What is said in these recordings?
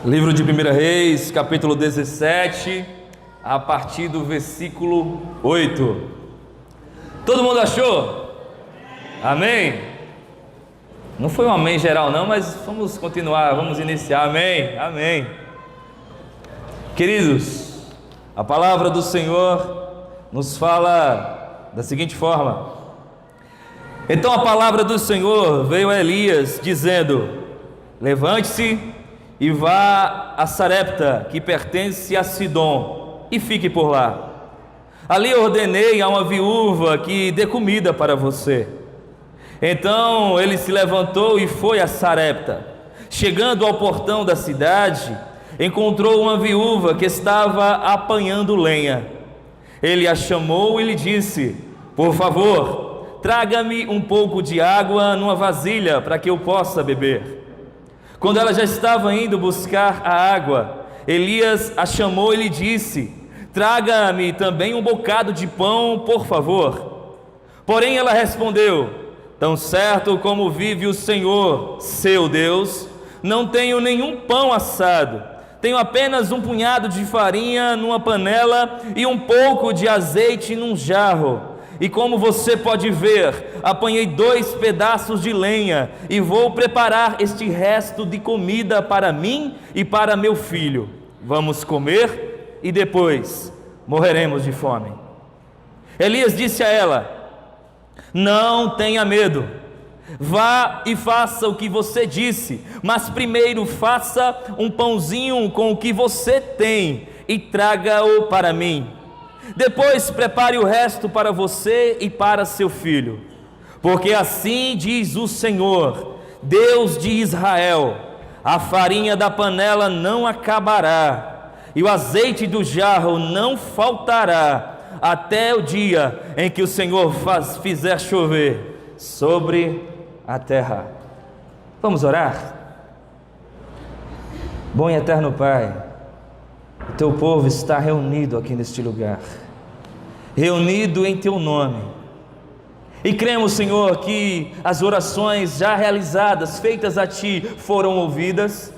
Livro de 1 Reis, capítulo 17, a partir do versículo 8. Todo mundo achou? Amém? Não foi um amém geral não, mas vamos continuar, vamos iniciar. Amém, amém. Queridos, a palavra do Senhor nos fala da seguinte forma: então a palavra do Senhor veio a Elias dizendo: levante-se e vá a Sarepta, que pertence a Sidom, e fique por lá. Ali ordenei a uma viúva que dê comida para você. Então ele se levantou e foi a Sarepta. Chegando ao portão da cidade, encontrou uma viúva que estava apanhando lenha. Ele a chamou e lhe disse: por favor, traga-me um pouco de água numa vasilha para que eu possa beber. Quando ela já estava indo buscar a água, Elias a chamou e lhe disse: traga-me também um bocado de pão, por favor. Porém ela respondeu: tão certo como vive o Senhor, seu Deus, não tenho nenhum pão assado. Tenho apenas um punhado de farinha numa panela e um pouco de azeite num jarro. E como você pode ver, apanhei 2 pedaços de lenha e vou preparar este resto de comida para mim e para meu filho. Vamos comer e depois morreremos de fome. Elias disse a ela: não tenha medo, vá e faça o que você disse, mas primeiro faça um pãozinho com o que você tem e traga-o para mim. Depois prepare o resto para você e para seu filho, porque assim diz o Senhor, Deus de Israel: a farinha da panela não acabará e o azeite do jarro não faltará, até o dia em que o Senhor fizer chover sobre a terra. Vamos orar? Bom e eterno Pai, o teu povo está reunido aqui neste lugar, reunido em teu nome, e cremos, Senhor, que as orações já realizadas, feitas a ti, foram ouvidas.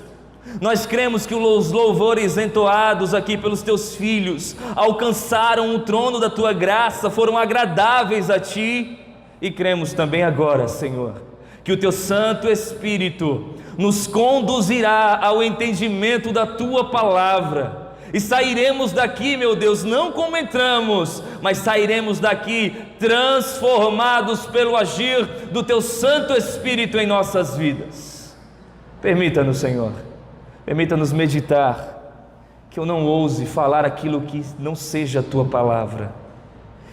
Nós cremos que os louvores entoados aqui pelos teus filhos alcançaram o trono da tua graça, foram agradáveis a ti, e cremos também agora, Senhor, que o teu Santo Espírito nos conduzirá ao entendimento da tua palavra, e sairemos daqui, meu Deus, não como entramos, mas sairemos daqui transformados pelo agir do teu Santo Espírito em nossas vidas. Permita-nos, Senhor, permita-nos meditar, que eu não ouse falar aquilo que não seja a tua palavra,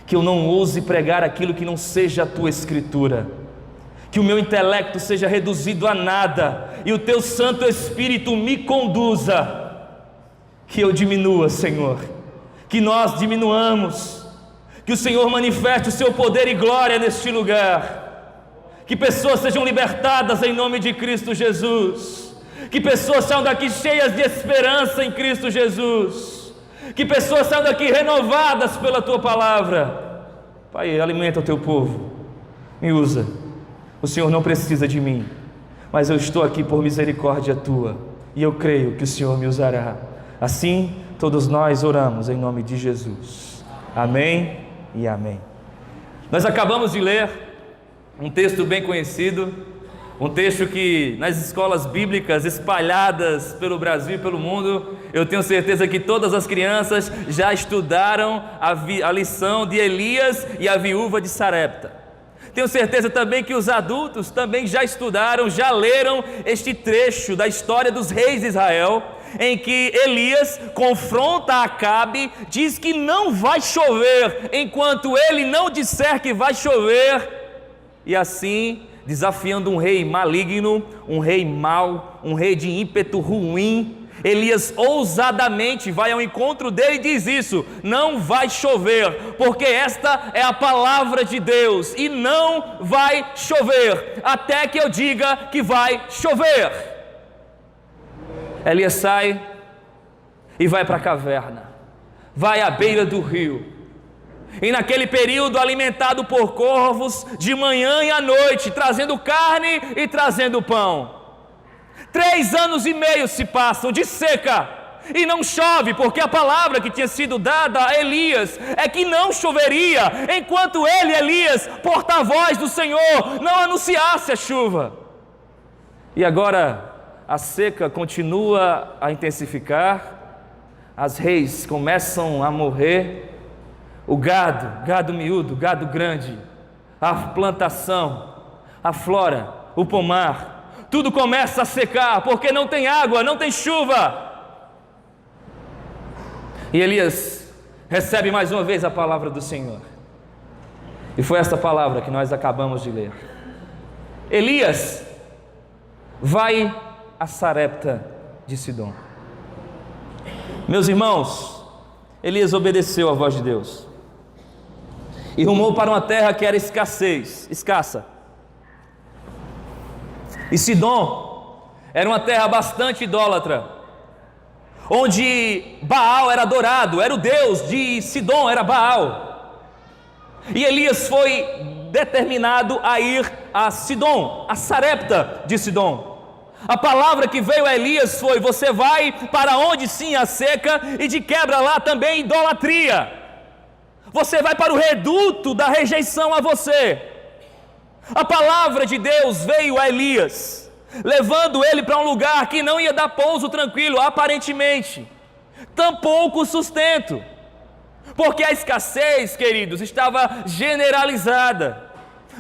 que eu não ouse pregar aquilo que não seja a tua escritura, que o meu intelecto seja reduzido a nada e o teu Santo Espírito me conduza. Que eu diminua, Senhor, que nós diminuamos, que o Senhor manifeste o seu poder e glória neste lugar, que pessoas sejam libertadas em nome de Cristo Jesus, que pessoas saiam daqui cheias de esperança em Cristo Jesus, que pessoas saiam daqui renovadas pela tua palavra. Pai, alimenta o teu povo, me usa. O Senhor não precisa de mim, mas eu estou aqui por misericórdia tua, e eu creio que o Senhor me usará. Assim, todos nós oramos em nome de Jesus. Amém e amém. Nós acabamos de ler um texto bem conhecido, um texto que nas escolas bíblicas espalhadas pelo Brasil e pelo mundo, eu tenho certeza que todas as crianças já estudaram a lição de Elias e a viúva de Sarepta. Tenho certeza também que os adultos também já estudaram, já leram este trecho da história dos reis de Israel, em que Elias confronta Acabe, diz que não vai chover enquanto ele não disser que vai chover, e assim, desafiando um rei maligno, um rei mau, um rei de ímpeto ruim, Elias ousadamente vai ao encontro dele e diz isso: não vai chover, porque esta é a palavra de Deus, e não vai chover, até que eu diga que vai chover. Elias sai e vai para a caverna, vai à beira do rio, e naquele período alimentado por corvos, de manhã e à noite, trazendo carne e trazendo pão. 3 anos e meio se passam de seca, e não chove, porque a palavra que tinha sido dada a Elias é que não choveria, enquanto ele, Elias, porta-voz do Senhor, não anunciasse a chuva. E agora a seca continua a intensificar, as reis começam a morrer, o gado miúdo, gado grande, a plantação, a flora, o pomar, tudo começa a secar, porque não tem água, não tem chuva. E Elias recebe mais uma vez a palavra do Senhor, e foi essa palavra que nós acabamos de ler. Elias vai a Sarepta de Sidom. Meus irmãos, Elias obedeceu à voz de Deus e rumou para uma terra que era escassa. E Sidom era uma terra bastante idólatra, onde Baal era adorado, era o deus de Sidom, era Baal. E Elias foi determinado a ir a Sidom, a Sarepta de Sidom. A palavra que veio a Elias foi: você vai para onde sim há seca, e de quebra lá também idolatria. Você vai para o reduto da rejeição a você. A palavra de Deus veio a Elias, levando ele para um lugar que não ia dar pouso tranquilo, aparentemente, tampouco sustento, porque a escassez, queridos, estava generalizada,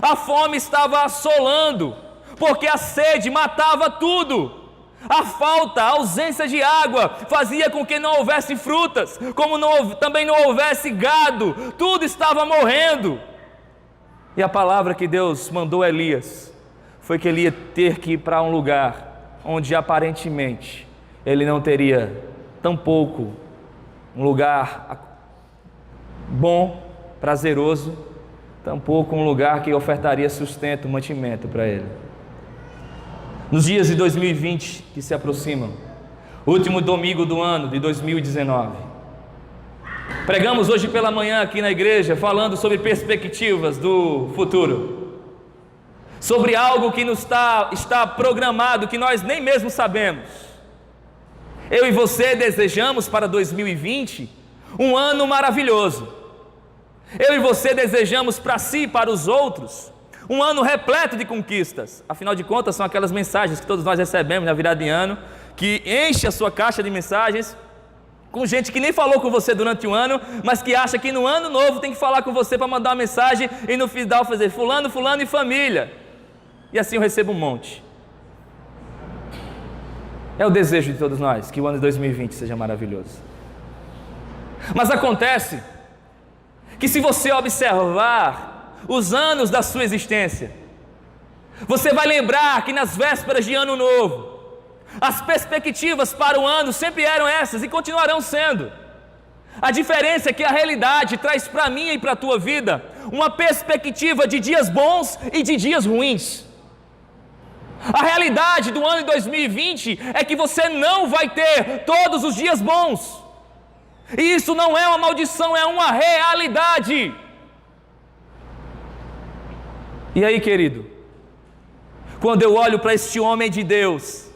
a fome estava assolando, porque a sede matava tudo, a falta, a ausência de água fazia com que não houvesse frutas, como também não houvesse gado, tudo estava morrendo. E a palavra que Deus mandou a Elias foi que ele ia ter que ir para um lugar onde aparentemente ele não teria tampouco um lugar bom, prazeroso, tampouco um lugar que ofertaria sustento, mantimento para ele. Nos dias de 2020 que se aproximam, último domingo do ano de 2019, pregamos hoje pela manhã aqui na igreja, falando sobre perspectivas do futuro, sobre algo que nos está programado, que nós nem mesmo sabemos. Eu e você desejamos para 2020 um ano maravilhoso. Eu e você desejamos para si e para os outros um ano repleto de conquistas. Afinal de contas, são aquelas mensagens que todos nós recebemos na virada de ano, que enche a sua caixa de mensagens com gente que nem falou com você durante o ano, mas que acha que no ano novo tem que falar com você para mandar uma mensagem, e no final fazer fulano, fulano e família. E assim eu recebo um monte. É o desejo de todos nós que o ano de 2020 seja maravilhoso. Mas acontece que, se você observar os anos da sua existência, você vai lembrar que nas vésperas de ano novo, as perspectivas para o ano sempre eram essas e continuarão sendo. A diferença é que a realidade traz para mim e para a tua vida uma perspectiva de dias bons e de dias ruins. A realidade do ano de 2020 é que você não vai ter todos os dias bons, e isso não é uma maldição, é uma realidade. E aí, querido, quando eu olho para este homem de Deus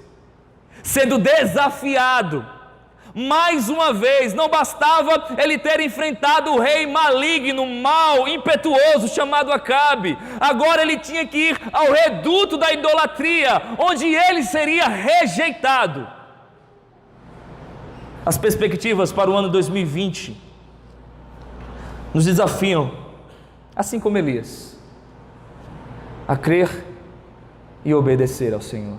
sendo desafiado mais uma vez, não bastava ele ter enfrentado o rei maligno, mau, impetuoso, chamado Acabe, agora ele tinha que ir ao reduto da idolatria, onde ele seria rejeitado. As perspectivas para o ano 2020 nos desafiam, assim como Elias, a crer e obedecer ao Senhor.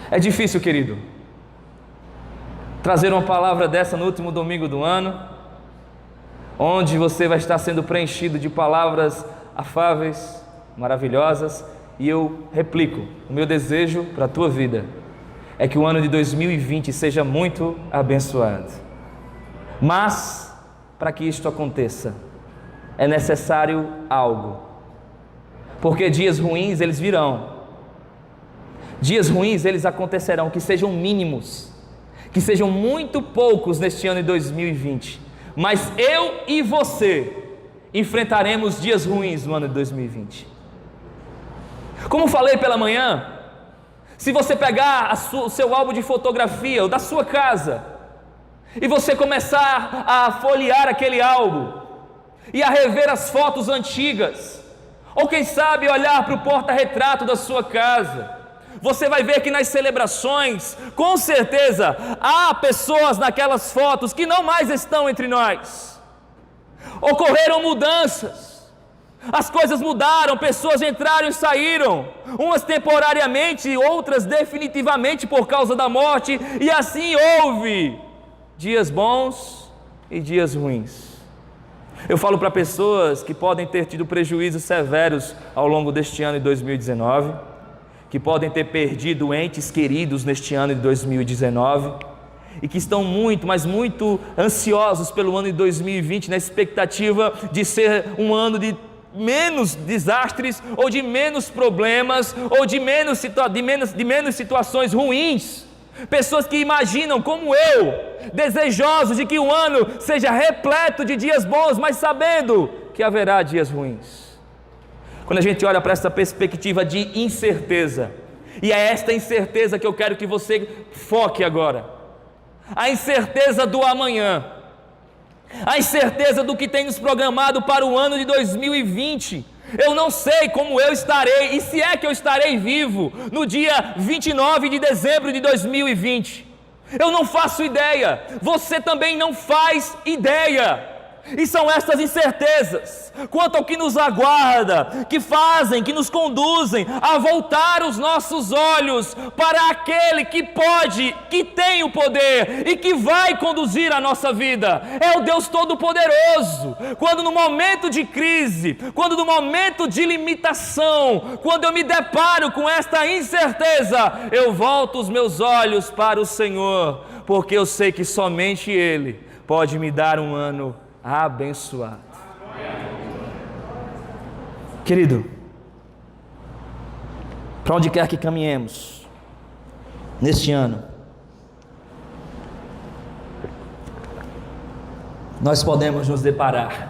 É difícil, querido, trazer uma palavra dessa no último domingo do ano, onde você vai estar sendo preenchido de palavras afáveis, maravilhosas, e eu replico: o meu desejo para a tua vida é que o ano de 2020 seja muito abençoado. Mas, para que isto aconteça, é necessário algo, porque dias ruins eles virão, dias ruins eles acontecerão, que sejam mínimos, que sejam muito poucos neste ano de 2020, mas eu e você enfrentaremos dias ruins no ano de 2020. Como falei pela manhã, Se você pegar o seu álbum de fotografia, ou da sua casa, e você começar a folhear aquele álbum, e a rever as fotos antigas, ou quem sabe olhar para o porta-retrato da sua casa, você vai ver que nas celebrações, com certeza, há pessoas naquelas fotos que não mais estão entre nós. Ocorreram mudanças, as coisas mudaram, pessoas entraram e saíram, umas temporariamente, outras definitivamente por causa da morte, e assim houve dias bons e dias ruins. Eu falo para pessoas que podem ter tido prejuízos severos ao longo deste ano de 2019, que podem ter perdido entes queridos neste ano de 2019, e que estão muito, mas muito ansiosos pelo ano de 2020, na expectativa de ser um ano de menos desastres, ou de menos problemas, ou de menos situações ruins. Pessoas que imaginam, como eu, desejosos de que o ano seja repleto de dias bons, mas sabendo que haverá dias ruins. Quando a gente olha para essa perspectiva de incerteza, e é esta incerteza que eu quero que você foque agora, a incerteza do amanhã, a incerteza do que tem nos programado para o ano de 2020, eu não sei como eu estarei, e se é que eu estarei vivo no dia 29 de dezembro de 2020, eu não faço ideia, você também não faz ideia. E são estas incertezas quanto ao que nos aguarda, que fazem, que nos conduzem a voltar os nossos olhos para aquele que pode, que tem o poder e que vai conduzir a nossa vida. É o Deus Todo-Poderoso. Quando no momento de crise, quando no momento de limitação, quando eu me deparo com esta incerteza, eu volto os meus olhos para o Senhor, porque eu sei que somente Ele pode me dar um ano abençoado. Querido, para onde quer que caminhemos neste ano, nós podemos nos deparar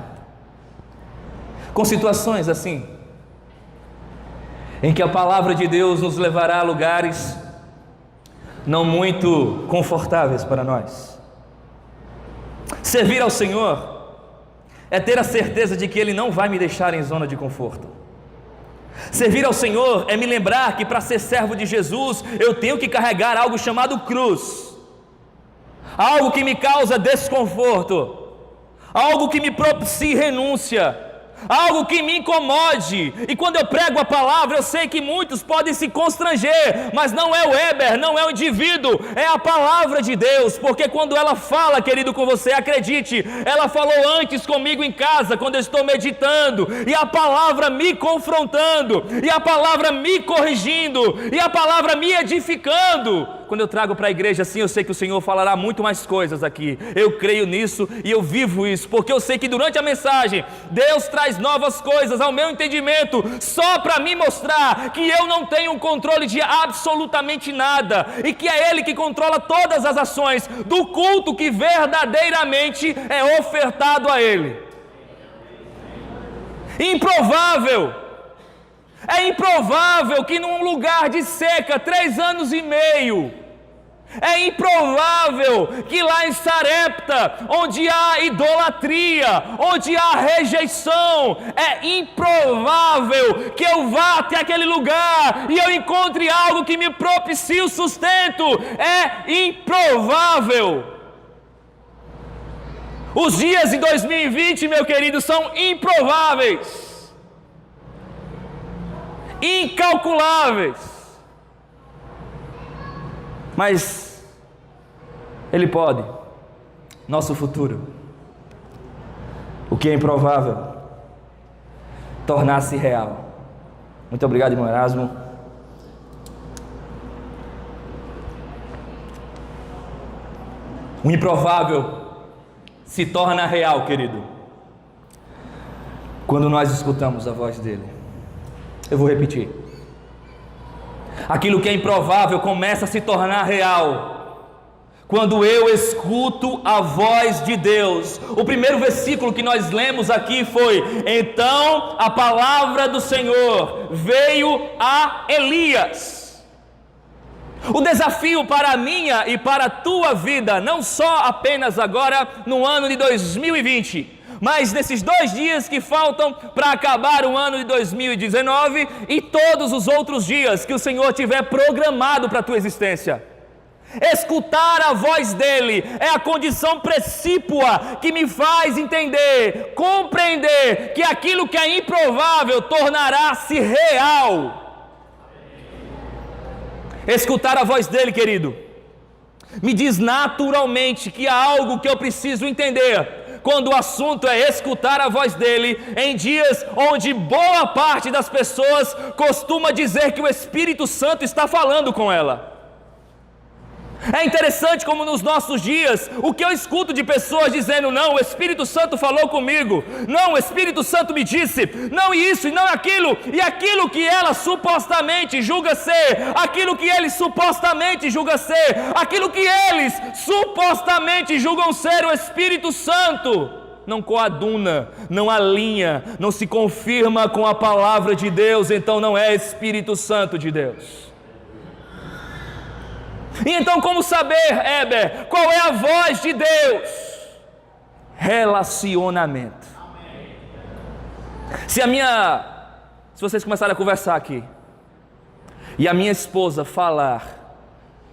com situações assim, em que a palavra de Deus nos levará a lugares não muito confortáveis para nós. Servir ao Senhor é ter a certeza de que Ele não vai me deixar em zona de conforto. Servir ao Senhor é me lembrar que para ser servo de Jesus, eu tenho que carregar algo chamado cruz, algo que me causa desconforto, algo que me propicie renúncia, algo que me incomode. E quando eu prego a palavra, eu sei que muitos podem se constranger, mas não é o Weber, não é o indivíduo, é a palavra de Deus, porque quando ela fala, querido, com você, acredite, ela falou antes comigo em casa, quando eu estou meditando, e a palavra me confrontando, e a palavra me corrigindo, e a palavra me edificando. Quando eu trago para a igreja assim, eu sei que o Senhor falará muito mais coisas aqui. Eu creio nisso e eu vivo isso, porque eu sei que durante a mensagem, Deus traz novas coisas ao meu entendimento, só para me mostrar que eu não tenho controle de absolutamente nada, e que é Ele que controla todas as ações do culto que verdadeiramente é ofertado a Ele. É improvável que num lugar de seca, 3 anos e meio, é improvável que lá em Sarepta, onde há idolatria, onde há rejeição, é improvável que eu vá até aquele lugar e eu encontre algo que me propicie o sustento. É improvável. Os dias de 2020, meu querido, são improváveis, incalculáveis. Mas Ele pode, nosso futuro, o que é improvável, tornar-se real. Muito obrigado, irmão Erasmo. O improvável se torna real, querido, quando nós escutamos a voz dEle. Eu vou repetir. Aquilo que é improvável começa a se tornar real quando eu escuto a voz de Deus. O primeiro versículo que nós lemos aqui foi: então a palavra do Senhor veio a Elias. O desafio para a minha e para a tua vida, não só apenas agora no ano de 2020, mas nesses 2 dias que faltam para acabar o ano de 2019 e todos os outros dias que o Senhor tiver programado para a tua existência. Escutar a voz dele é a condição precípua que me faz entender, compreender que aquilo que é improvável tornará-se real. Escutar a voz dele, querido, me diz naturalmente que há algo que eu preciso entender quando o assunto é escutar a voz dele, em dias onde boa parte das pessoas costuma dizer que o Espírito Santo está falando com ela. É interessante como nos nossos dias, o que eu escuto de pessoas dizendo: não, o Espírito Santo falou comigo, não, o Espírito Santo me disse, não isso e não aquilo, e aquilo que ela supostamente julga ser, aquilo que ele supostamente julga ser, aquilo que eles supostamente julgam ser o Espírito Santo, não coaduna, não alinha, não se confirma com a palavra de Deus, então não é Espírito Santo de Deus. E então como saber, Heber, qual é a voz de Deus? Relacionamento. Se vocês começarem a conversar aqui, e a minha esposa falar,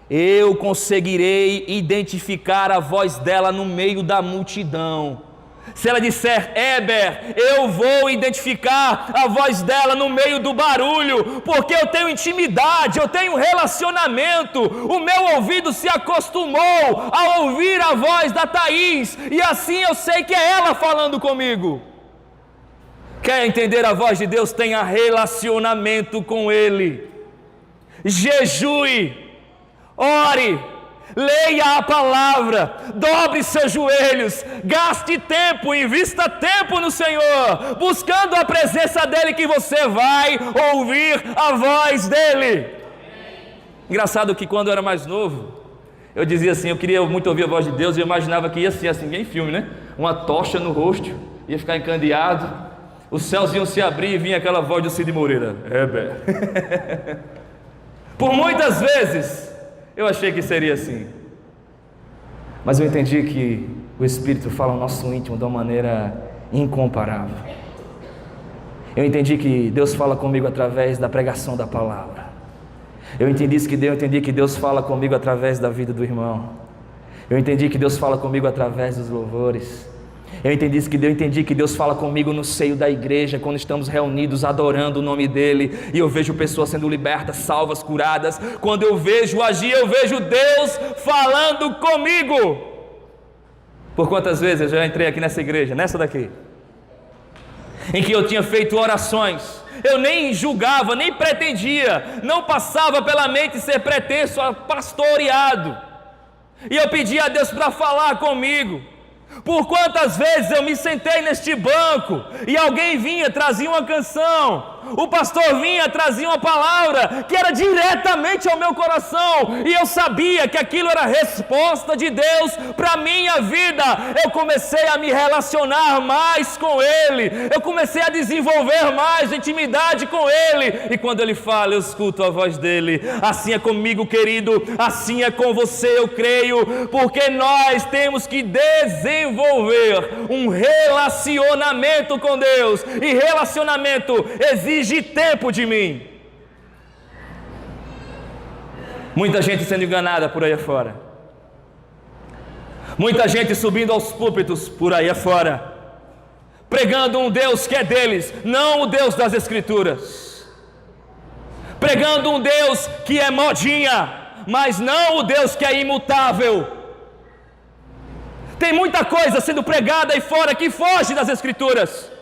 eu conseguirei identificar a voz dela no meio da multidão. Se ela disser, Heber, eu vou identificar a voz dela no meio do barulho, porque eu tenho intimidade, eu tenho relacionamento, o meu ouvido se acostumou a ouvir a voz da Thaís, e assim eu sei que é ela falando comigo. Quer entender a voz de Deus? Tenha relacionamento com Ele, jejue, ore, leia a palavra, dobre seus joelhos, gaste tempo, invista tempo no Senhor, buscando a presença dEle, que você vai ouvir a voz dEle. Engraçado que quando eu era mais novo, eu dizia assim, eu queria muito ouvir a voz de Deus, e eu imaginava que ia ser assim, em filme, né? Uma tocha no rosto, ia ficar encandeado, os céus iam se abrir e vinha aquela voz do Cid Moreira, Heber. Por muitas vezes eu achei que seria assim, mas eu entendi que o Espírito fala ao nosso íntimo de uma maneira incomparável. Eu entendi que Deus fala comigo através da pregação da palavra. Eu entendi que Deus fala comigo através da vida do irmão. Eu entendi que Deus fala comigo através dos louvores. Eu entendi que Deus fala comigo no seio da igreja, quando estamos reunidos adorando o nome dEle, e eu vejo pessoas sendo libertas, salvas, curadas. Quando eu vejo agir, eu vejo Deus falando comigo. Por quantas vezes eu já entrei aqui nessa igreja, nessa daqui, em que eu tinha feito orações, eu nem julgava, nem pretendia, não passava pela mente ser pretenso a pastoreado, e eu pedia a Deus para falar comigo. Por quantas vezes eu me sentei neste banco e alguém vinha, trazia uma canção, o pastor vinha, trazia uma palavra que era diretamente ao meu coração, e eu sabia que aquilo era resposta de Deus para a minha vida. Eu comecei a me relacionar mais com Ele, eu comecei a desenvolver mais intimidade com Ele, e quando Ele fala, eu escuto a voz dEle. Assim é comigo, querido, assim é com você, eu creio, porque nós temos que desenvolver um relacionamento com Deus, e relacionamento exige tempo de mim. Muita gente sendo enganada por aí afora, muita gente subindo aos púlpitos por aí afora, pregando um Deus que é deles, não o Deus das Escrituras, pregando um Deus que é modinha, mas não o Deus que é imutável. Tem muita coisa sendo pregada aí fora que foge das Escrituras,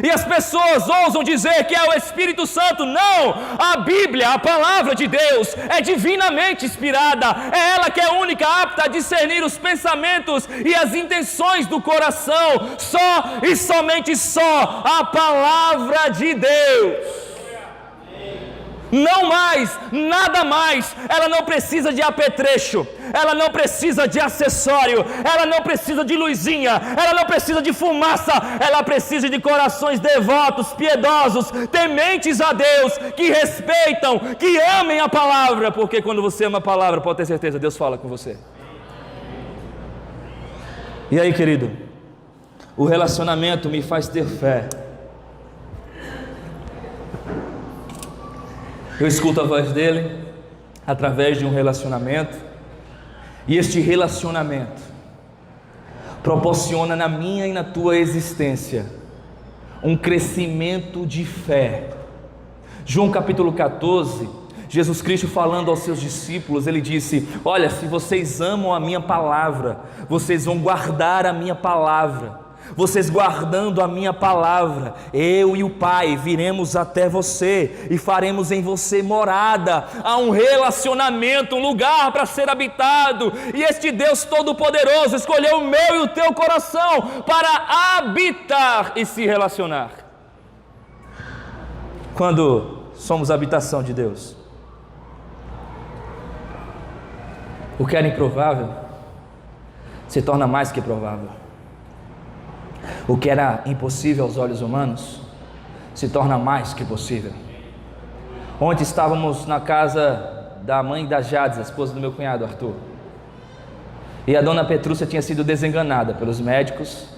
e as pessoas ousam dizer que é o Espírito Santo. Não, a Bíblia, a palavra de Deus, é divinamente inspirada, é ela que é única, apta a discernir os pensamentos e as intenções do coração. Só e somente só a palavra de Deus. Não mais, nada mais. Ela não precisa de apetrecho, ela não precisa de acessório, ela não precisa de luzinha, ela não precisa de fumaça, ela precisa de corações devotos, piedosos, tementes a Deus, que respeitam, que amem a palavra, porque quando você ama a palavra, pode ter certeza, Deus fala com você. E aí, querido, o relacionamento me faz ter fé. Eu escuto a voz dele através de um relacionamento, e este relacionamento proporciona na minha e na tua existência um crescimento de fé. João capítulo 14, Jesus Cristo falando aos seus discípulos, ele disse: olha, se vocês amam a minha palavra, vocês vão guardar a minha palavra. Vocês guardando a minha palavra, eu e o Pai viremos até você e faremos em você morada. Há um relacionamento, um lugar para ser habitado, e este Deus Todo-Poderoso escolheu o meu e o teu coração para habitar e se relacionar. Quando somos habitação de Deus, o que era improvável se torna mais que provável. O que era impossível aos olhos humanos se torna mais que possível. Ontem estávamos na casa da mãe da Jades, a esposa do meu cunhado Arthur, e a dona Petrúcia tinha sido desenganada pelos médicos.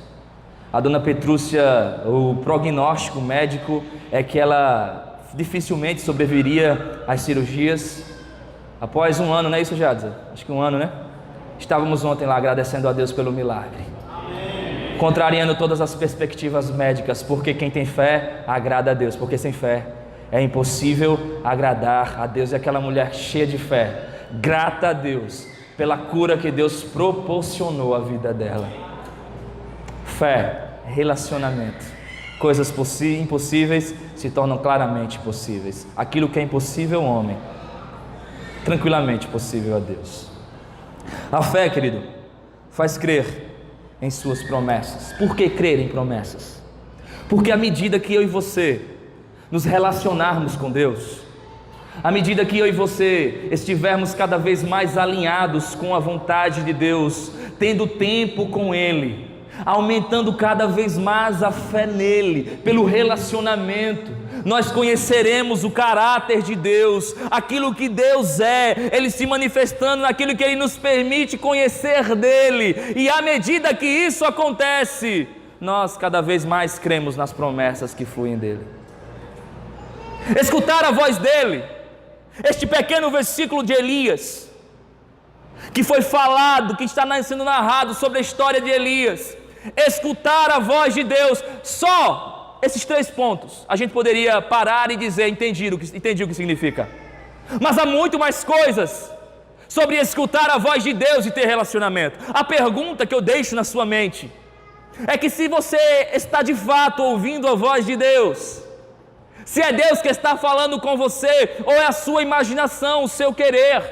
A dona Petrúcia, o prognóstico médico é que ela dificilmente sobreviveria às cirurgias após um ano, não é isso, Jades? Acho que um ano, né? Estávamos ontem lá agradecendo a Deus pelo milagre, contrariando todas as perspectivas médicas, porque quem tem fé agrada a Deus, porque sem fé é impossível agradar a Deus. E aquela mulher cheia de fé, grata a Deus pela cura que Deus proporcionou à vida dela. Fé, relacionamento, coisas impossíveis se tornam claramente possíveis. Aquilo que é impossível ao homem, tranquilamente possível a Deus. A fé, querido, faz crer em suas promessas. Por que crer em promessas? Porque à medida que eu e você nos relacionarmos com Deus, à medida que eu e você estivermos cada vez mais alinhados com a vontade de Deus, tendo tempo com Ele, aumentando cada vez mais a fé nele, pelo relacionamento, nós conheceremos o caráter de Deus, aquilo que Deus é, Ele se manifestando naquilo que Ele nos permite conhecer dEle, e à medida que isso acontece, nós cada vez mais cremos nas promessas que fluem dEle. Escutar a voz dEle, este pequeno versículo de Elias, que foi falado, que está sendo narrado sobre a história de Elias, escutar a voz de Deus, só esses 3 pontos, a gente poderia parar e dizer, entendi o que significa. Mas há muito mais coisas sobre escutar a voz de Deus e ter relacionamento. A pergunta que eu deixo na sua mente é que se você está de fato ouvindo a voz de Deus, se é Deus que está falando com você, ou é a sua imaginação, o seu querer.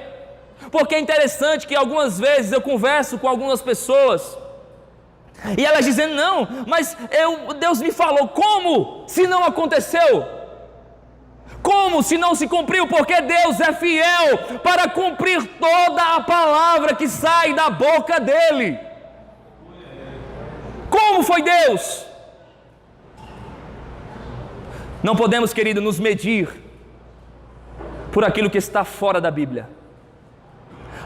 Porque é interessante que algumas vezes eu converso com algumas pessoas, e elas dizem, não, mas Deus me falou. Como se não aconteceu? Como se não se cumpriu? Porque Deus é fiel para cumprir toda a palavra que sai da boca dEle. Como foi Deus? Não podemos, querido, nos medir por aquilo que está fora da Bíblia.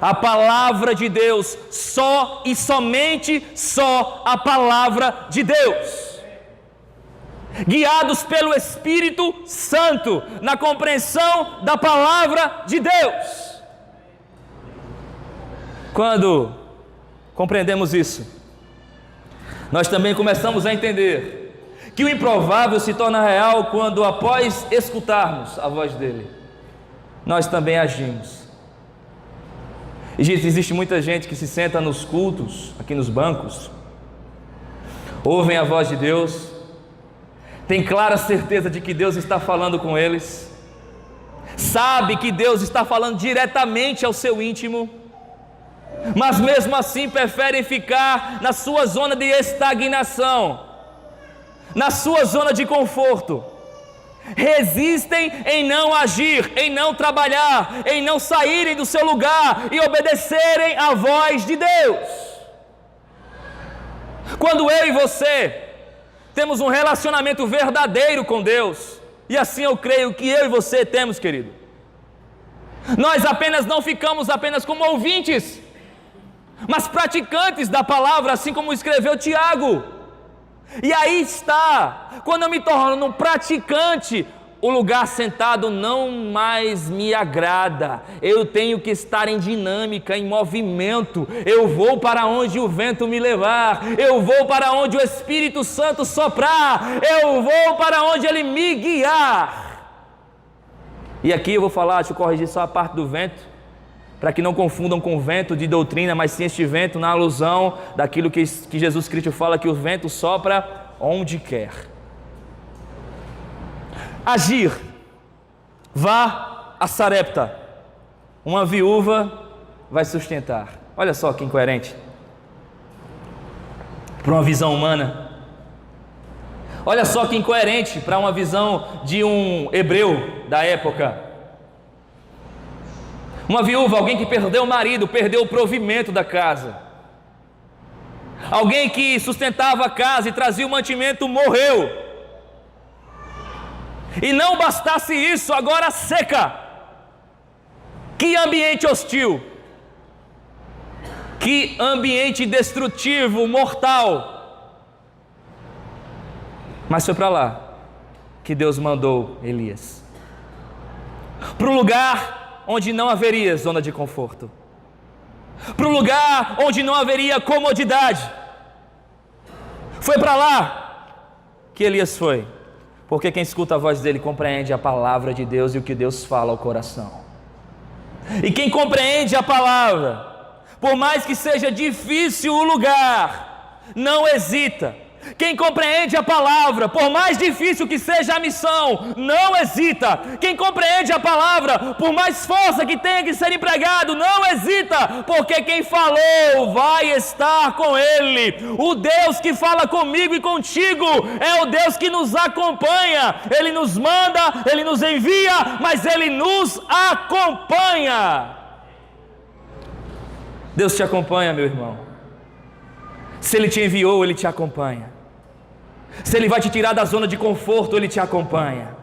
A palavra de Deus, só e somente só a palavra de Deus, guiados pelo Espírito Santo, na compreensão da palavra de Deus. Quando compreendemos isso, nós também começamos a entender que o improvável se torna real quando, após escutarmos a voz dEle, nós também agimos. E existe muita gente que se senta nos cultos, aqui nos bancos, ouvem a voz de Deus, tem clara certeza de que Deus está falando com eles, sabe que Deus está falando diretamente ao seu íntimo, mas mesmo assim preferem ficar na sua zona de estagnação, na sua zona de conforto, resistem em não agir, em não trabalhar, em não saírem do seu lugar e obedecerem à voz de Deus. Quando eu e você temos um relacionamento verdadeiro com Deus, e assim eu creio que eu e você temos, querido, nós apenas não ficamos apenas como ouvintes, mas praticantes da palavra, assim como escreveu Tiago. E aí está, quando eu me torno um praticante, o lugar sentado não mais me agrada, eu tenho que estar em dinâmica, em movimento, eu vou para onde o vento me levar, eu vou para onde o Espírito Santo soprar, eu vou para onde Ele me guiar. E aqui eu vou falar, deixa eu corrigir só a parte do vento, para que não confundam com vento de doutrina, mas sim este vento na alusão daquilo que Jesus Cristo fala, que o vento sopra onde quer. Agir. Vá a Sarepta, uma viúva vai sustentar. Olha só que incoerente, para uma visão humana. Olha só que incoerente para uma visão de um hebreu da época. Uma viúva, alguém que perdeu o marido, perdeu o provimento da casa. Alguém que sustentava a casa e trazia o mantimento, morreu. E não bastasse isso, agora seca. Que ambiente hostil. Que ambiente destrutivo, mortal. Mas foi para lá que Deus mandou Elias, para o lugar onde não haveria zona de conforto, para o lugar onde não haveria comodidade. Foi para lá que Elias foi, porque quem escuta a voz dele compreende a palavra de Deus e o que Deus fala ao coração. E quem compreende a palavra, por mais que seja difícil o lugar, não hesita. Quem compreende a palavra, por mais difícil que seja a missão, não hesita. Quem compreende a palavra, por mais força que tenha que ser empregado, não hesita, porque quem falou vai estar com ele. O Deus que fala comigo e contigo é o Deus que nos acompanha. Ele nos manda, Ele nos envia, mas Ele nos acompanha. Deus te acompanha, meu irmão. Se Ele te enviou, Ele te acompanha. Se Ele vai te tirar da zona de conforto, Ele te acompanha.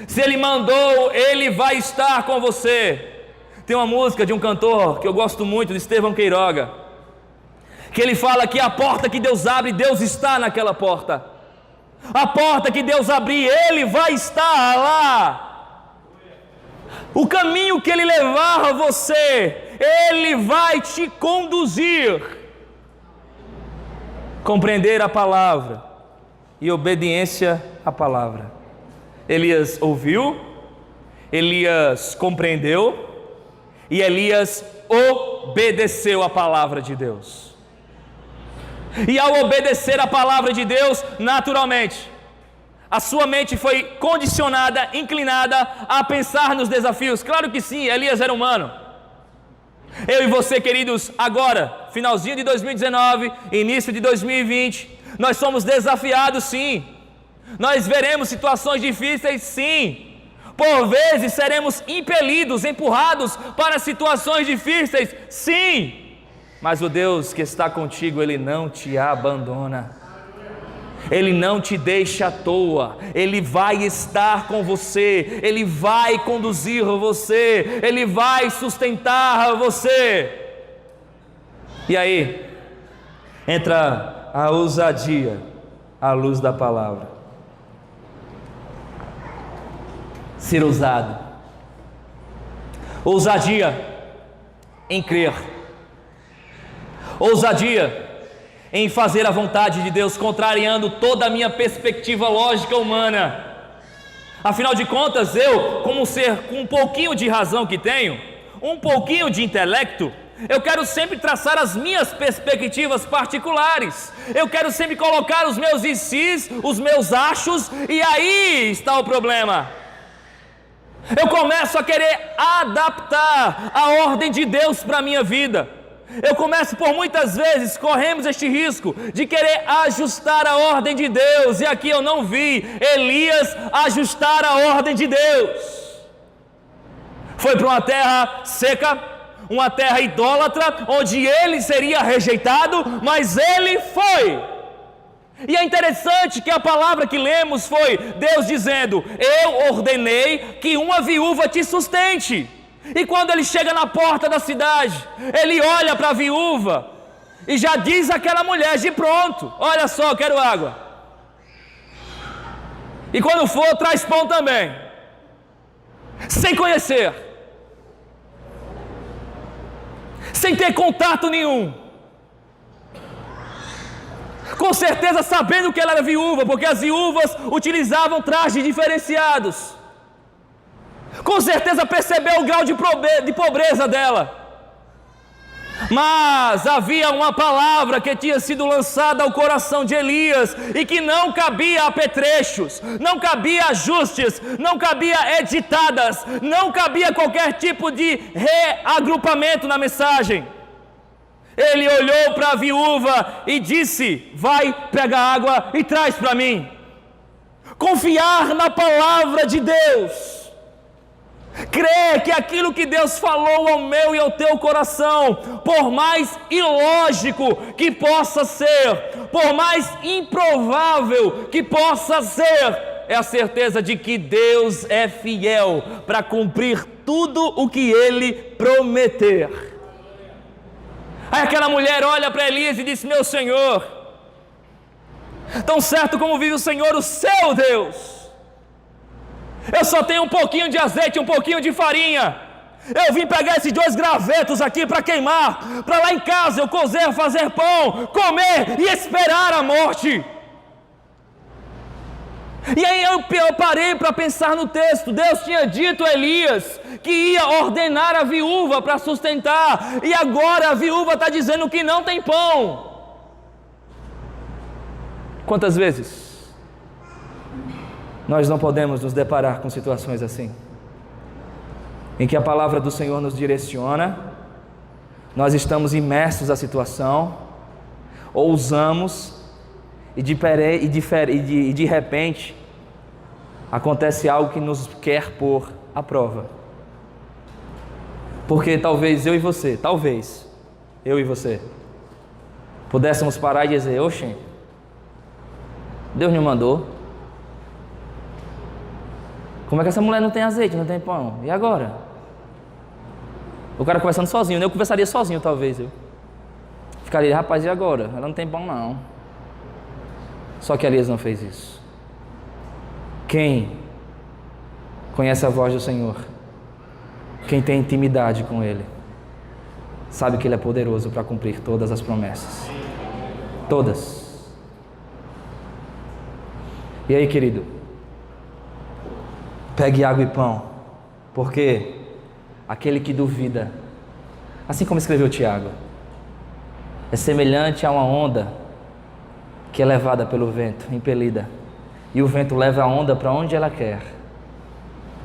Se Ele mandou, Ele vai estar com você. Tem uma música de um cantor que eu gosto muito, de Estevão Queiroga, que ele fala que a porta que Deus abre, Deus está naquela porta. A porta que Deus abrir, Ele vai estar lá. O caminho que Ele levar a você, Ele vai te conduzir. Compreender a palavra e obediência à palavra. Elias ouviu, Elias compreendeu e Elias obedeceu a palavra de Deus. E ao obedecer a palavra de Deus, naturalmente, a sua mente foi condicionada, inclinada a pensar nos desafios. Claro que sim, Elias era humano. Eu e você, queridos, agora, finalzinho de 2019, início de 2020, nós somos desafiados sim, nós veremos situações difíceis sim, por vezes seremos impelidos, empurrados para situações difíceis sim, mas o Deus que está contigo, Ele não te abandona, Ele não te deixa à toa, Ele vai estar com você, Ele vai conduzir você, Ele vai sustentar você. E aí entra a ousadia à luz da palavra. Ser ousado. Ousadia em crer. Ousadia em fazer a vontade de Deus, contrariando toda a minha perspectiva lógica humana. Afinal de contas, eu, como um ser com um pouquinho de razão que tenho, um pouquinho de intelecto, eu quero sempre traçar as minhas perspectivas particulares. Eu quero sempre colocar os meus ICs, os meus achos, e aí está o problema. Eu começo a querer adaptar a ordem de Deus para a minha vida. Eu começo por muitas vezes corremos este risco de querer ajustar a ordem de Deus, e aqui eu não vi Elias ajustar a ordem de Deus. Foi para uma terra seca, uma terra idólatra, onde ele seria rejeitado, mas ele foi. E é interessante que a palavra que lemos foi Deus dizendo: eu ordenei que uma viúva te sustente. E quando ele chega na porta da cidade, ele olha para a viúva e já diz àquela mulher de pronto: olha só, eu quero água, e quando for traz pão também, sem conhecer, sem ter contato nenhum, com certeza sabendo que ela era viúva, porque as viúvas utilizavam trajes diferenciados. Com certeza percebeu o grau de pobreza dela. Mas havia uma palavra que tinha sido lançada ao coração de Elias e que não cabia apetrechos, não cabia ajustes, não cabia editadas, não cabia qualquer tipo de reagrupamento na mensagem. Ele olhou para a viúva e disse: vai pegar água e traz para mim. Confiar na palavra de Deus, crer que aquilo que Deus falou ao meu e ao teu coração, por mais ilógico que possa ser, por mais improvável que possa ser, é a certeza de que Deus é fiel para cumprir tudo o que Ele prometer. Aí aquela mulher olha para Elias e diz: meu Senhor, tão certo como vive o Senhor, o seu Deus, eu só tenho um pouquinho de azeite, um pouquinho de farinha. Eu vim pegar esses 2 gravetos aqui para queimar, para lá em casa eu cozer, fazer pão, comer e esperar a morte. E aí eu parei para pensar no texto. Deus tinha dito a Elias que ia ordenar a viúva para sustentar, e agora a viúva está dizendo que não tem pão. Quantas vezes nós não podemos nos deparar com situações assim, em que a palavra do Senhor nos direciona, nós estamos imersos na situação, ousamos, e de repente acontece algo que nos quer pôr à prova. Porque talvez eu e você pudéssemos parar e dizer: oxe, Deus me mandou. Como é que essa mulher não tem azeite, não tem pão? E agora? O cara conversando sozinho, eu conversaria sozinho talvez. Eu ficaria: rapaz, e agora? Ela não tem pão não. Só que Elias não fez isso. Quem conhece a voz do Senhor, quem tem intimidade com Ele, sabe que Ele é poderoso para cumprir todas as promessas. Todas. E aí, querido, pegue água e pão, porque aquele que duvida, assim como escreveu Tiago, é semelhante a uma onda que é levada pelo vento, impelida, e o vento leva a onda para onde ela quer.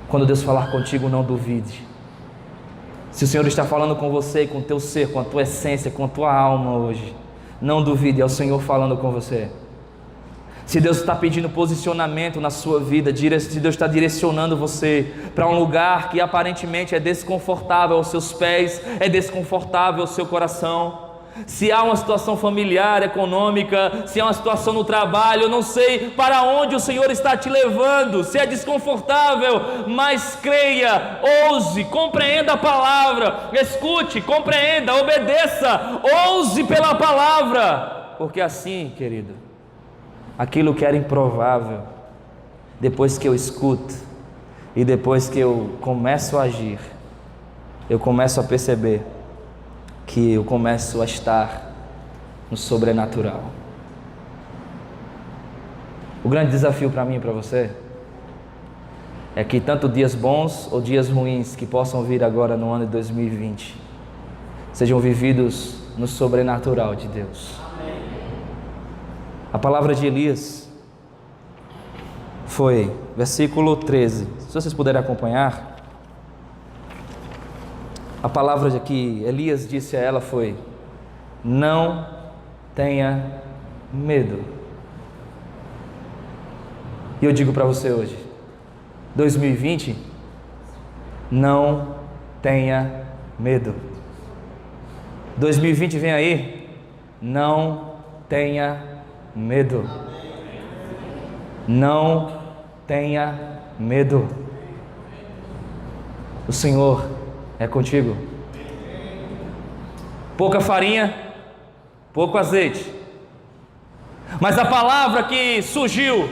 Quando Deus falar contigo, não duvide. Se o Senhor está falando com você, com o teu ser, com a tua essência, com a tua alma hoje, não duvide, é o Senhor falando com você. Se Deus está pedindo posicionamento na sua vida, se Deus está direcionando você para um lugar que aparentemente é desconfortável aos seus pés, é desconfortável ao seu coração, se há uma situação familiar, econômica, se há uma situação no trabalho, eu não sei para onde o Senhor está te levando, se é desconfortável, mas creia, ouse, compreenda a palavra, escute, compreenda, obedeça, ouse pela palavra, porque assim, querido, aquilo que era improvável, depois que eu escuto e depois que eu começo a agir, eu começo a perceber que eu começo a estar no sobrenatural. O grande desafio para mim e para você é que tanto dias bons ou dias ruins que possam vir agora no ano de 2020 sejam vividos no sobrenatural de Deus. A palavra de Elias foi, versículo 13, se vocês puderem acompanhar, a palavra que Elias disse a ela foi: não tenha medo. E eu digo para você hoje, 2020, não tenha medo. 2020 vem aí, não tenha medo. Não tenha medo. O Senhor é contigo. Pouca farinha, pouco azeite. Mas a palavra que surgiu,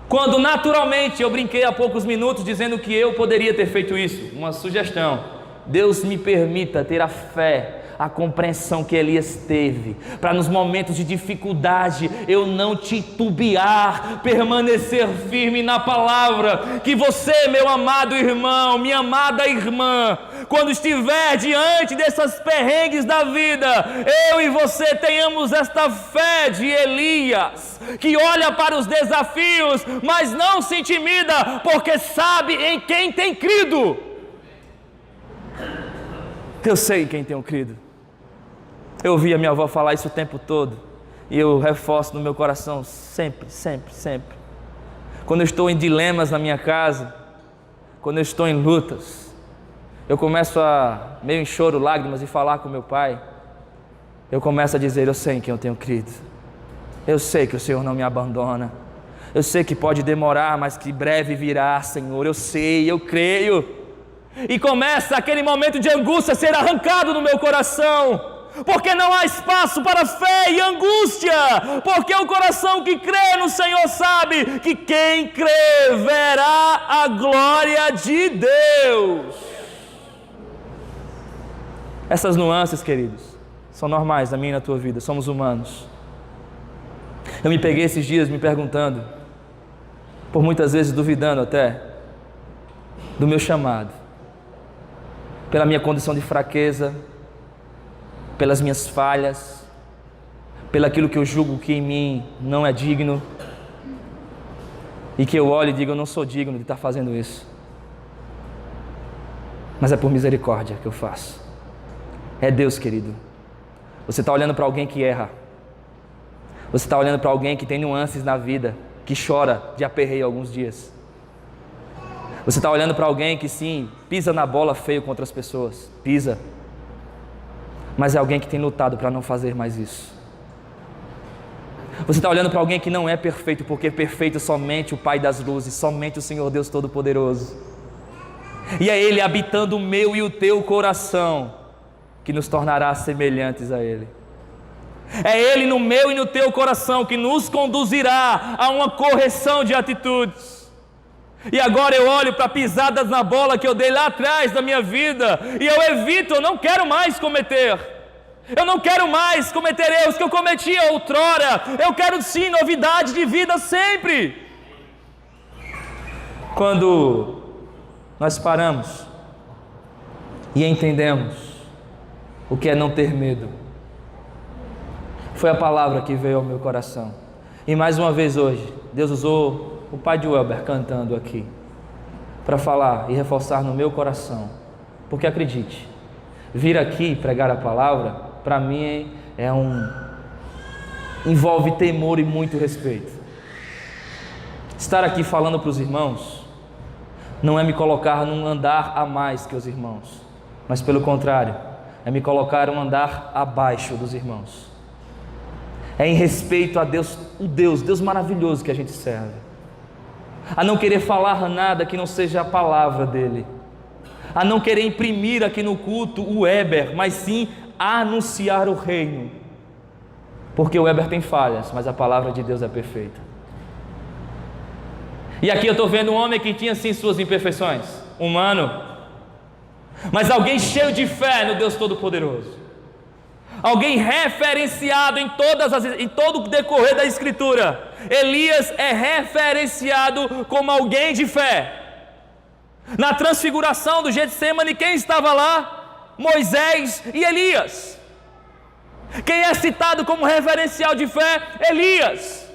quando naturalmente eu brinquei há poucos minutos dizendo que eu poderia ter feito isso, uma sugestão: Deus me permita ter a fé, a compreensão que Elias teve, para nos momentos de dificuldade eu não titubear, permanecer firme na palavra. Que você, meu amado irmão, minha amada irmã, quando estiver diante dessas perrengues da vida, eu e você tenhamos esta fé de Elias, que olha para os desafios, mas não se intimida, porque sabe em quem tem crido. Eu sei em quem tenho crido. Eu ouvi a minha avó falar isso o tempo todo, e eu reforço no meu coração sempre, sempre, sempre. Quando eu estou em dilemas na minha casa, quando eu estou em lutas, eu começo a, meio em choro, lágrimas, e falar com meu pai. Eu começo a dizer: eu sei em quem eu tenho crido. Eu sei que o Senhor não me abandona. Eu sei que pode demorar, mas que breve virá, Senhor. Eu sei, eu creio. E começa aquele momento de angústia a ser arrancado no meu coração, porque não há espaço para fé e angústia, porque o coração que crê no Senhor sabe que quem crê verá a glória de Deus. Essas nuances, queridos, são normais na minha e na tua vida, somos humanos. Eu me peguei esses dias me perguntando, por muitas vezes duvidando até, do meu chamado, pela minha condição de fraqueza, pelas minhas falhas, pelo aquilo que eu julgo que em mim não é digno, e que eu olho e digo: eu não sou digno de estar fazendo isso, mas é por misericórdia que eu faço. É Deus, querido. Você está olhando para alguém que erra, você está olhando para alguém que tem nuances na vida, que chora de aperreio alguns dias. Você está olhando para alguém que sim, pisa na bola feio contra as pessoas, pisa, mas é alguém que tem lutado para não fazer mais isso. Você está olhando para alguém que não é perfeito, porque perfeito é somente o Pai das luzes, somente o Senhor Deus Todo-Poderoso. E é Ele habitando o meu e o teu coração que nos tornará semelhantes a Ele. É Ele no meu e no teu coração que nos conduzirá a uma correção de atitudes. E agora eu olho para pisadas na bola que eu dei lá atrás da minha vida, e eu evito, eu não quero mais cometer. Eu não quero mais cometer erros que eu cometia outrora. Eu quero sim novidade de vida sempre. Quando nós paramos e entendemos o que é não ter medo, foi a palavra que veio ao meu coração. E mais uma vez hoje, Deus usou o pai de Welber cantando aqui, para falar e reforçar no meu coração, porque acredite, vir aqui pregar a palavra, para mim envolve temor e muito respeito. Estar aqui falando para os irmãos, não é me colocar num andar a mais que os irmãos, mas pelo contrário, é me colocar um andar abaixo dos irmãos. É em respeito a Deus, o Deus maravilhoso que a gente serve, a não querer falar nada que não seja a palavra dele, a não querer imprimir aqui no culto o Weber, mas sim anunciar o reino, porque o Weber tem falhas, mas a palavra de Deus é perfeita. E aqui eu estou vendo um homem que tinha sim suas imperfeições, humano, mas alguém cheio de fé no Deus Todo-Poderoso, alguém referenciado em todo o decorrer da Escritura. Elias é referenciado como alguém de fé. Na transfiguração do Getsemane, quem estava lá? Moisés e Elias. Quem é citado como referencial de fé? Elias.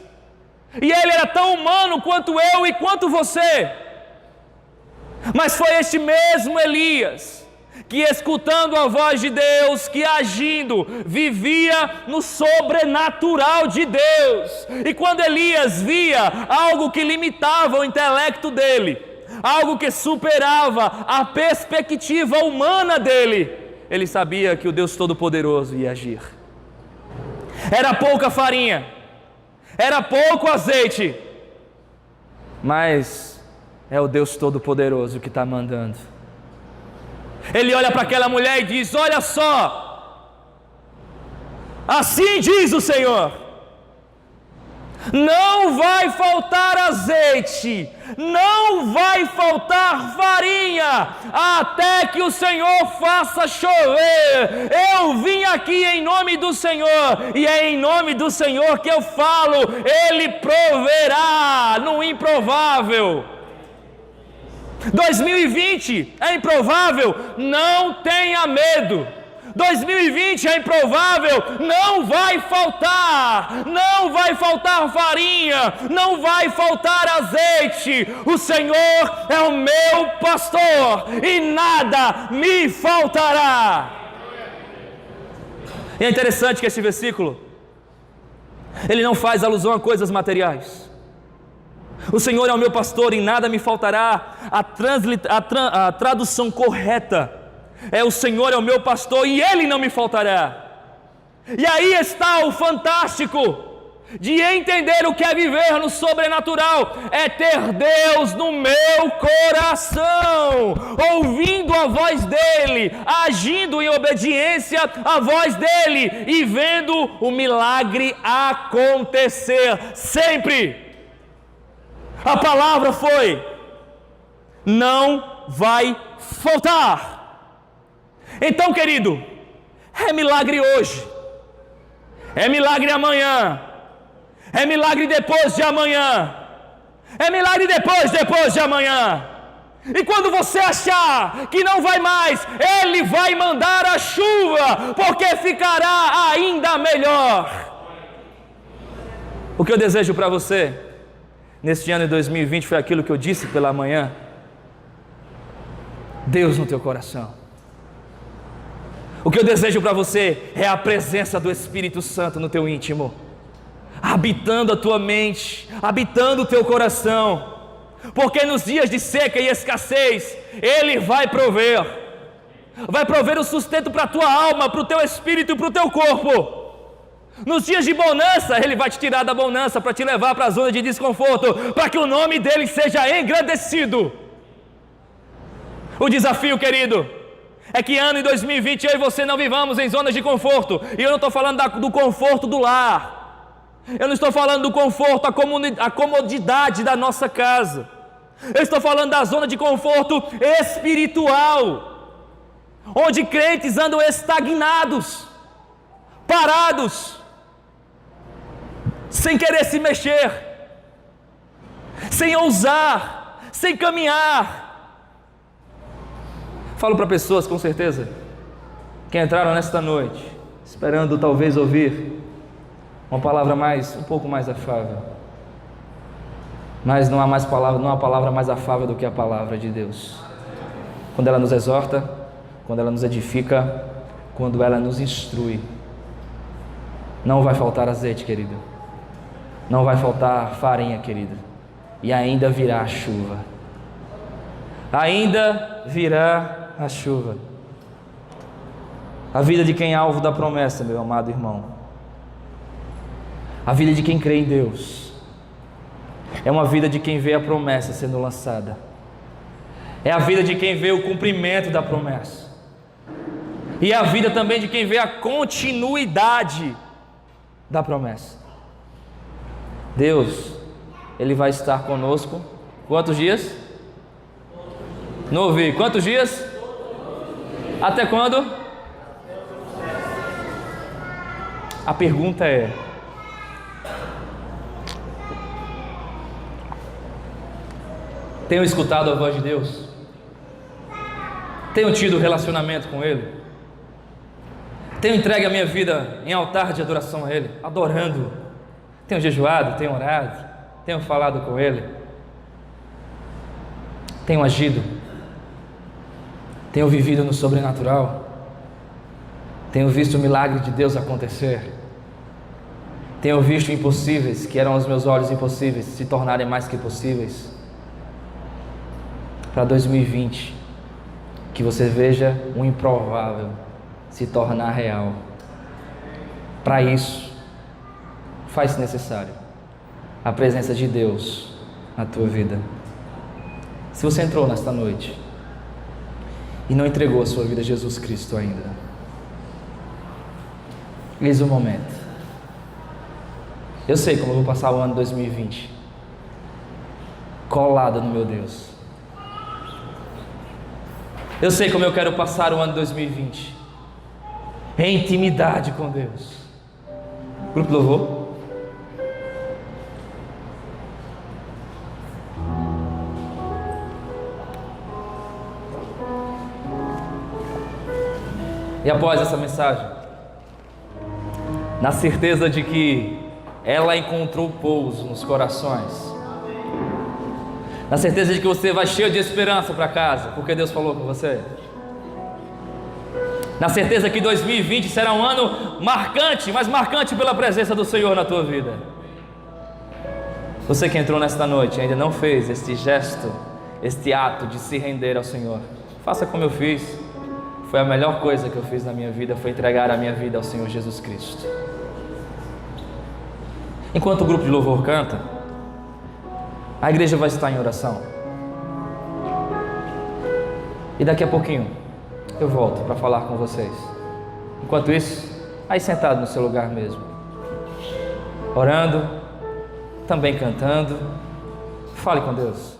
E ele era tão humano quanto eu e quanto você. Mas foi este mesmo Elias que escutando a voz de Deus, que agindo, vivia no sobrenatural de Deus. E quando Elias via algo que limitava o intelecto dele, algo que superava a perspectiva humana dele, ele sabia que o Deus Todo-Poderoso ia agir. Era pouca farinha, era pouco azeite, mas é o Deus Todo-Poderoso que está mandando. Ele olha para aquela mulher e diz: olha só, assim diz o Senhor, não vai faltar azeite, não vai faltar farinha, até que o Senhor faça chover. Eu vim aqui em nome do Senhor, e é em nome do Senhor que eu falo. Ele proverá no improvável. 2020 é improvável, não tenha medo. 2020 é improvável, não vai faltar farinha, não vai faltar azeite. O Senhor é o meu pastor e nada me faltará. E é interessante que esse versículo, ele não faz alusão a coisas materiais. O Senhor é o meu pastor e nada me faltará. A tradução correta é: o Senhor é o meu pastor e Ele não me faltará. E aí está o fantástico de entender o que é viver no sobrenatural: é ter Deus no meu coração, ouvindo a voz dEle, agindo em obediência à voz dEle e vendo o milagre acontecer sempre. A palavra foi: não vai faltar. Então, querido, é milagre hoje, é milagre amanhã, é milagre depois de amanhã, é milagre depois de amanhã. E quando você achar que não vai mais, Ele vai mandar a chuva, porque ficará ainda melhor. O que eu desejo para você neste ano de 2020 foi aquilo que eu disse pela manhã: Deus no teu coração. O que eu desejo para você é a presença do Espírito Santo no teu íntimo, habitando a tua mente, habitando o teu coração, porque nos dias de seca e escassez, Ele vai prover o sustento para a tua alma, para o teu espírito e para o teu corpo. Nos dias de bonança, Ele vai te tirar da bonança para te levar para a zona de desconforto, para que o nome dEle seja engrandecido. O desafio, querido, é que ano em 2020 eu e você não vivamos em zonas de conforto. E eu não estou falando do conforto do lar, eu não estou falando do conforto, a comodidade da nossa casa. Eu estou falando da zona de conforto espiritual, onde crentes andam estagnados, parados, sem querer se mexer, sem ousar, sem caminhar. Falo para pessoas, com certeza, que entraram nesta noite esperando talvez ouvir uma palavra um pouco mais afável, mas não há palavra mais afável do que a palavra de Deus. Quando ela nos exorta, quando ela nos edifica, quando ela nos instrui. Não vai faltar azeite, querido, não vai faltar farinha, querido, e ainda virá a chuva, ainda virá a chuva. A vida de quem é alvo da promessa, meu amado irmão, a vida de quem crê em Deus, é uma vida de quem vê a promessa sendo lançada, é a vida de quem vê o cumprimento da promessa, e é a vida também de quem vê a continuidade da promessa. Deus, Ele vai estar conosco quantos dias? Não ouvi, quantos dias? Até quando? A pergunta é: tenho escutado a voz de Deus? Tenho tido relacionamento com Ele? Tenho entregue a minha vida em altar de adoração a Ele, adorando? Tenho jejuado, tenho orado, tenho falado com Ele? Tenho agido? Tenho vivido no sobrenatural. Tenho visto o milagre de Deus acontecer. Tenho visto impossíveis, que eram aos meus olhos impossíveis, se tornarem mais que possíveis. Para 2020, que você veja o improvável se tornar real. Para isso, faz necessário a presença de Deus na tua vida. Se você entrou nesta noite e não entregou a sua vida a Jesus Cristo ainda, eis o momento. Eu sei como eu vou passar o ano 2020 colado no meu Deus. Eu sei como eu quero passar o ano 2020 em intimidade com Deus. Grupo Louvor. E após essa mensagem, na certeza de que ela encontrou pouso nos corações, na certeza de que você vai cheio de esperança para casa, porque Deus falou com você, na certeza que 2020 será um ano marcante, mas marcante pela presença do Senhor na tua vida. Você que entrou nesta noite e ainda não fez este gesto, este ato de se render ao Senhor, faça como eu fiz. Foi a melhor coisa que eu fiz na minha vida, foi entregar a minha vida ao Senhor Jesus Cristo. Enquanto o grupo de louvor canta, a igreja vai estar em oração. E daqui a pouquinho eu volto para falar com vocês. Enquanto isso, aí sentado no seu lugar mesmo, orando, também cantando, fale com Deus.